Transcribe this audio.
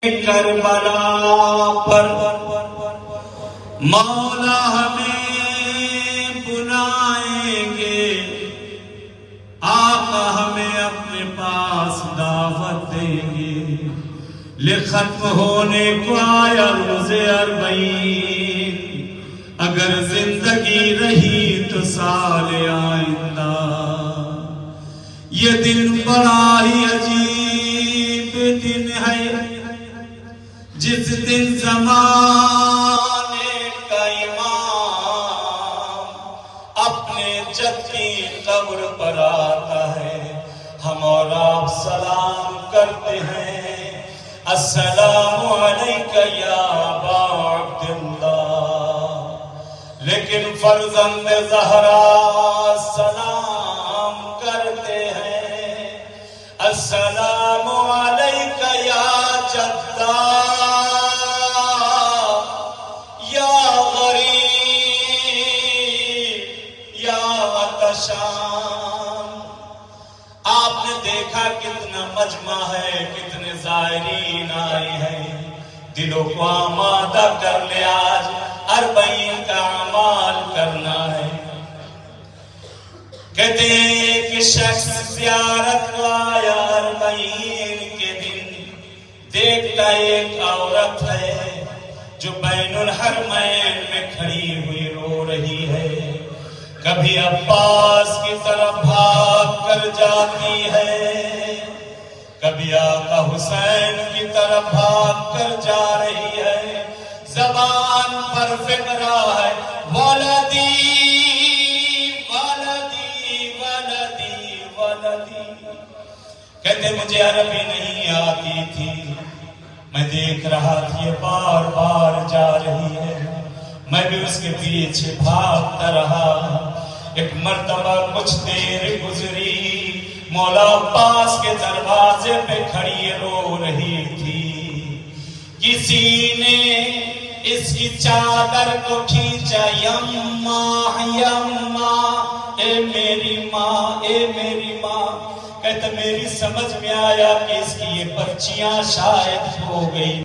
کربلا پر مولا ہمیں بلائیں گے، آقا ہمیں اپنے پاس دعوت دیں گے۔ ختم ہونے کو آیا روز اربعین، اگر زندگی رہی تو سال آئندہ۔ یہ دن بڑا ہی عجیب دن ہے، جس دن زمانے کا امام اپنے جد کی قبر پر آتا ہے۔ ہم اور آپ سلام کرتے ہیں، السلام علیکہ یا ابا عبداللہ، لیکن فرزند زہرا سلام کرتے ہیں، السلام علیکہ یا جدہ یا غریب یا عطشان۔ آپ نے دیکھا کتنا مجمع ہے، کتنے زائرین آئے ہیں۔ دلوں کو آمادہ کر لے، آج اربعین کا اعمال کرنا ہے۔ کہتے ہیں ایک شخص زیارت کو آیا اربعین کے دن، دیکھتا ایک عورت ہے جو بین الحرمین میں کھڑی ہوئی رو رہی ہے۔ کبھی عباس کی طرف بھاگ کر جاتی ہے، کبھی آقا حسین کی طرف بھاگ کر جا رہی ہے۔ زبان پر فکرہ ہے، ولدی ولدی ولدی ولدی۔ کہتے مجھے عربی نہیں آتی تھی، میں دیکھ رہا تھا یہ بار بار جا رہی ہے، میں بھی اس کے پیچھے بھاگتا رہا۔ ایک مرتبہ کچھ دیر گزری، مولا عباس کے دروازے پہ کھڑی رو رہی تھی۔ کسی نے اس کی چادر کو کھینچا، یما یما، اے میری ماں اے میری ماں۔ کہتا میری سمجھ میں آیا کہ اس کی یہ بچیاں شاید ہو گئی۔